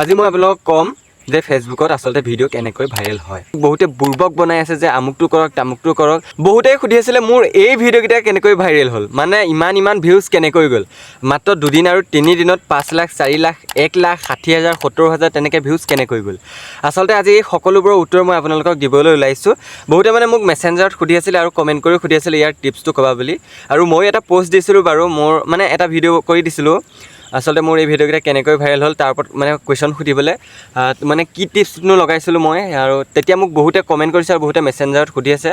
আজি মই আপোনালোকক কম যে ফেচবুকত আচলতে ভিডিঅ' কেনেকৈ ভাইৰেল হয়। বহুতে বুৰ্বক বনাই আছে যে আমুকটো কৰক তামুকটো কৰক। বহুতেই সুধি আছিলে মোৰ এই ভিডিঅ'কেইটা কেনেকৈ ভাইৰেল হ'ল, মানে ইমান ভিউজ কেনেকৈ গ'ল। মাত্ৰ 2 দিন আৰু 3 দিনত 5 লাখ 4 লাখ 1 লাখ 60,000 70,000 তেনেকৈ ভিউজ কেনেকৈ গ'ল। আচলতে আজি এই সকলোবোৰৰ উত্তৰ মই আপোনালোকক দিবলৈ ওলাইছোঁ। বহুতে মানে মোক মেছেঞ্জাৰত সুধি আছিলে আৰু কমেণ্ট কৰি সুধি আছিলে ইয়াৰ টিপছটো ক'বা বুলি। আৰু মই এটা পষ্ট দিছিলোঁ বাৰু, মোৰ মানে এটা ভিডিঅ' কৰি দিছিলোঁ আচলতে মোৰ এই ভিডিঅ'কেইটা কেনেকৈ ভাইৰেল হ'ল তাৰ ওপৰত মানে কুৱেশ্যন সুধিবলৈ, মানে কি টিপছনো লগাইছিলোঁ মই। আৰু তেতিয়া মোক বহুতে কমেণ্ট কৰিছে আৰু বহুতে মেছেঞ্জাৰত সুধি আছে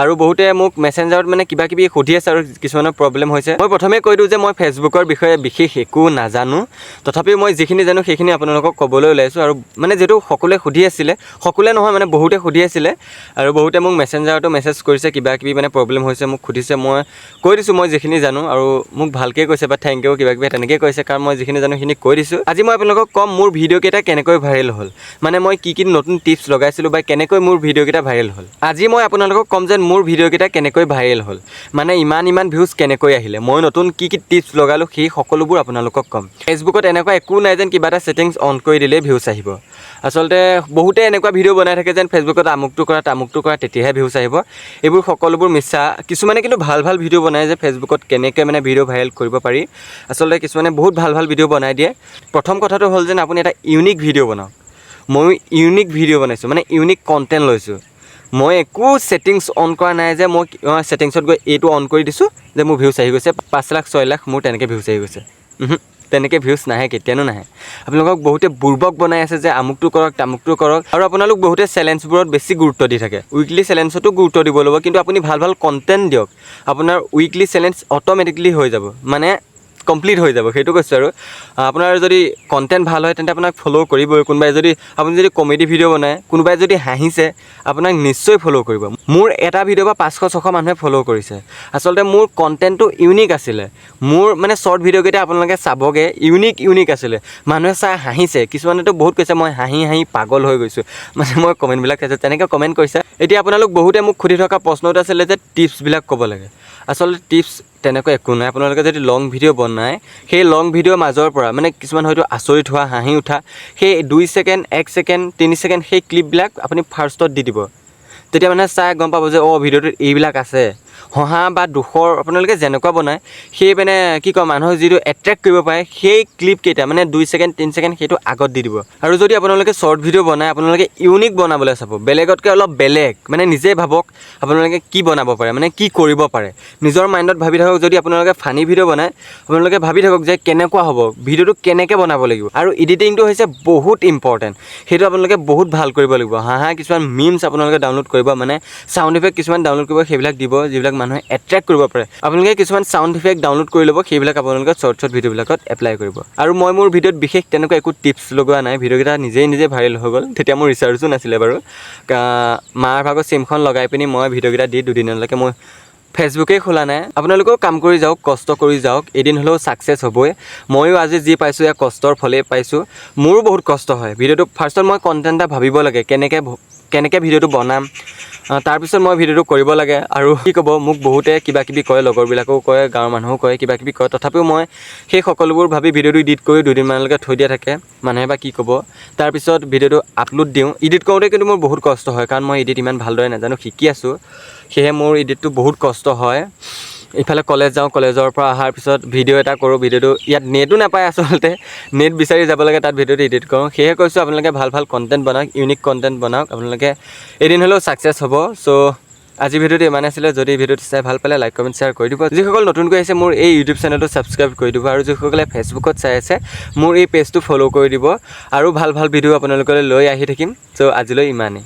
আৰু বহুতে মোক মেছেঞ্জাৰত মানে কিবা কিবি সুধি আছে আৰু কিছুমানৰ প্ৰব্লেম হৈছে। মই প্ৰথমে কৈ দিওঁ যে মই ফেচবুকৰ বিষয়ে বিশেষ একো নাজানো, তথাপিও মই যিখিনি জানো সেইখিনি আপোনালোকক ক'বলৈ ওলাইছোঁ। আৰু মানে যিহেতু সকলোৱে সুধি আছিলে, সকলোৱে নহয় মানে বহুতে সুধি আছিলে আৰু বহুতে মোক মেছেঞ্জাৰতো মেছেজ কৰিছে, কিবা কিবি মানে প্ৰব্লেম হৈছে মোক সুধিছে। মই কৈ দিছোঁ মই যিখিনি জানো আৰু মোক ভালকৈ কৈছে বা থেংক ইউ কিবা কিবি তেনেকৈ কৈছে, কাৰণ মই যিখিনি জানো সেইখিনি কৈ দিছোঁ। আজি মই আপোনালোকক ক'ম মোৰ ভিডিঅ'কেইটা কেনেকৈ ভাইৰেল হ'ল, মানে মই কি নতুন টিপছ লগাইছিলোঁ বা কেনেকৈ মোৰ ভিডিঅ'কেইটা ভাইৰেল হ'ল। আজি মই আপোনালোকক ক'ম যে মোৰ ভিডিঅ'কেইটা কেনেকৈ ভাইৰেল হ'ল, মানে ইমান ভিউজ কেনেকৈ আহিলে, মই নতুন কি টিপছ লগালোঁ সেই সকলোবোৰ আপোনালোকক ক'ম। ফেচবুকত এনেকুৱা একো নাই যেন কিবা এটা ছেটিংছ অন কৰি দিলেই ভিউজ আহিব। আচলতে বহুতে এনেকুৱা ভিডিঅ' বনাই থাকে যেন ফেচবুকত আমুকটো কৰা তামুকটো কৰা তেতিয়াহে ভিউজ আহিব। এইবোৰ সকলোবোৰ মিছা। কিছুমানে কিন্তু ভাল ভিডিঅ' বনায় যে ফেচবুকত কেনেকৈ মানে ভিডিঅ' ভাইৰেল কৰিব পাৰি। আচলতে কিছুমানে বহুত ভাল ভিডিঅ' বনাই দিয়ে। প্ৰথম কথাটো হ'ল যেন আপুনি এটা ইউনিক ভিডিঅ' বনাওক। ময়ো ইউনিক ভিডিঅ' বনাইছোঁ, মানে ইউনিক কণ্টেণ্ট লৈছোঁ। মই একো ছেটিংছ অন কৰা নাই যে মই ছেটিংছত গৈ এইটো অন কৰি দিছোঁ যে মোৰ ভিউজ আহি গৈছে 5 লাখ 6 লাখ মোৰ তেনেকৈ ভিউজ আহি গৈছে। তেনেকৈ ভিউজ নাহে, কেতিয়ানো নাহে। আপোনালোকক বহুতে বুৰ্বক বনাই আছে যে আমুকটো কৰক তামুকটো কৰক। আৰু আপোনালোক বহুতে চেলেঞ্জবোৰত বেছি গুৰুত্ব দি থাকে। উইকলি চেলেঞ্জতো গুৰুত্ব দিব লাগিব, কিন্তু আপুনি ভাল কণ্টেণ্ট দিয়ক। আপোনাৰ উইকলি চেলেঞ্জ অট'মেটিকলি হৈ যাব, মানে কমপ্লিট হৈ যাব, সেইটো কৈছোঁ। আৰু আপোনাৰ যদি কণ্টেণ্ট ভাল হয় তেন্তে আপোনাক ফ'ল' কৰিবই কোনোবাই। আপুনি যদি কমেডি ভিডিঅ' বনায়, কোনোবাই যদি হাঁহিছে আপোনাক নিশ্চয় ফ'ল' কৰিব। মোৰ এটা ভিডিঅ' বা 500-600 মানুহে ফ'ল' কৰিছে। আচলতে মোৰ কণ্টেণ্টটো ইউনিক আছিলে। মোৰ মানে শ্বৰ্ট ভিডিঅ'কেইটা আপোনালোকে চাবগৈ, ইউনিক আছিলে। মানুহে চাই হাঁহিছে, কিছুমানেতো বহুত কৈছে মই হাঁহি পাগল হৈ গৈছোঁ, মানে মই কমেণ্টবিলাক চাইছোঁ, তেনেকৈ কমেণ্ট কৰিছে। এতিয়া আপোনালোক বহুতে মোক সুধি থকা প্ৰশ্নটো আছিলে যে টিপছবিলাক ক'ব লাগে। আচলতে টিপছ তেনেকৈ একো নাই। আপোনালোকে যদি লং ভিডিঅ' বনায়, সেই লং ভিডিঅ'ৰ মাজৰ পৰা মানে কিছুমান হয়তো আচৰিত হোৱা, হাঁহি উঠা, সেই 2 ছেকেণ্ড 1 ছেকেণ্ড 3 ছেকেণ্ড সেই ক্লিপবিলাক আপুনি ফাৰ্ষ্টত দি দিব। তেতিয়া মানে চাই গম পাব যে ভিডিঅ'টোত এইবিলাক আছে। হহা বা দুখৰ আপোনালোকে যেনেকুৱা বনায় সেই মানে মানুহক যিটো এট্ৰেক্ট কৰিব পাৰে সেই ক্লিপকেইটা মানে 2 ছেকেণ্ড 3 ছেকেণ্ড সেইটো আগত দি দিব। আৰু যদি আপোনালোকে শ্বৰ্ট ভিডিঅ' বনায়, আপোনালোকে ইউনিক বনাবলৈ চাব, বেলেগতকৈ অলপ বেলেগ। মানে নিজে ভাবক আপোনালোকে কি বনাব পাৰে, মানে কি কৰিব পাৰে। নিজৰ মাইণ্ডত ভাবি থাকক। যদি আপোনালোকে ফানি ভিডিঅ' বনায়, আপোনালোকে ভাবি থাকক যে কেনেকুৱা হ'ব, ভিডিঅ'টো কেনেকৈ বনাব লাগিব। আৰু এডিটিংটো হৈছে বহুত ইম্পৰ্টেণ্ট, সেইটো আপোনালোকে বহুত ভাল কৰিব লাগিব। হাঁহা কিছুমান মিমছ আপোনালোকে ডাউনলোড কৰিব, মানে চাউণ্ড ইফেক্ট কিছুমান ডাউনলোড কৰিব, সেইবিলাক দিব যিবিলাক মানুহে এট্ৰেক্ট কৰিব পাৰে। আপোনালোকে কিছুমান চাউণ্ড ইফেক্ট ডাউনলোড কৰি ল'ব, সেইবিলাক আপোনালোকে শ্বৰ্ট ভিডিঅ'বিলাকত এপ্লাই কৰিব। আৰু মই মোৰ ভিডিঅ'ত বিশেষ তেনেকুৱা একো টিপছ লগোৱা নাই। ভিডিঅ'কেইটা নিজে ভাইৰেল হৈ গ'ল। তেতিয়া মোৰ ৰিচাৰ্জো নাছিলে বাৰু। মাৰ ভাগৰ চিমখন লগাই পিনি মই ভিডিঅ'কেইটা দি 2 দিনলৈকে মই ফেচবুকেই খোলা নাই। আপোনালোকেও কাম কৰি যাওক, কষ্ট কৰি যাওক, এদিন হ'লেও ছাকচেছ হ'বই। ময়ো আজি যি পাইছোঁ এয়া কষ্টৰ ফলেই পাইছোঁ। মোৰো বহুত কষ্ট হয়। ভিডিঅ'টো ফাৰ্ষ্টত মই কণ্টেণ্ট এটা ভাবিব লাগে, কেনেকৈ ভিডিঅ'টো বনাম, তাৰপিছত মই ভিডিঅ'টো কৰিব লাগে। আৰু কি ক'ব, মোক বহুতে কিবা কিবি কয়, লগৰবিলাকেও কয়, গাঁৱৰ মানুহো কয়, কিবা কিবি কয়। তথাপিও মই সেই সকলোবোৰ ভাবি ভিডিঅ'টো এডিট কৰি 2 দিনমানলৈকে থৈ দিয়া থাকে। মানুহে বা কি ক'ব, তাৰপিছত ভিডিঅ'টো আপলোড দিওঁ। এডিট কৰোঁতে কিন্তু মোৰ বহুত কষ্ট হয়, কাৰণ মই এডিট ইমান ভালদৰে নাজানো, শিকি আছোঁ। সেয়ে মোৰ এডিটটো বহুত কষ্ট হয়। ইফালে কলেজ যাওঁ, কলেজৰ পৰা অহাৰ পিছত ভিডিঅ' এটা কৰোঁ। ভিডিঅ'টো ইয়াত নেটো নাপায়, আচলতে নেট বিচাৰি যাব লাগে, তাত ভিডিঅ'টো এডিট কৰোঁ। সেয়ে কৈছোঁ আপোনালোকে ভাল কণ্টেণ্ট বনাওক, ইউনিক কণ্টেণ্ট বনাওক, আপোনালোকে এদিন হ'লেও ছাকচেছ হ'ব। চ' আজি ভিডিঅ'টো ইমান আছিলে। যদি ভিডিঅ'টো চাই ভাল পালে লাইক কমেণ্ট শ্বেয়াৰ কৰি দিব। যিসকল নতুনকৈ আহিছে মোৰ এই ইউটিউব চেনেলটো ছাবস্ক্ৰাইব কৰি দিব। আৰু যিসকলে ফেচবুকত চাই আছে মোৰ এই পেজটো ফ'ল' কৰি দিব। আৰু ভাল ভিডিঅ' আপোনালোকলৈ লৈ আহি থাকিম। চ' আজিলৈ ইমানেই।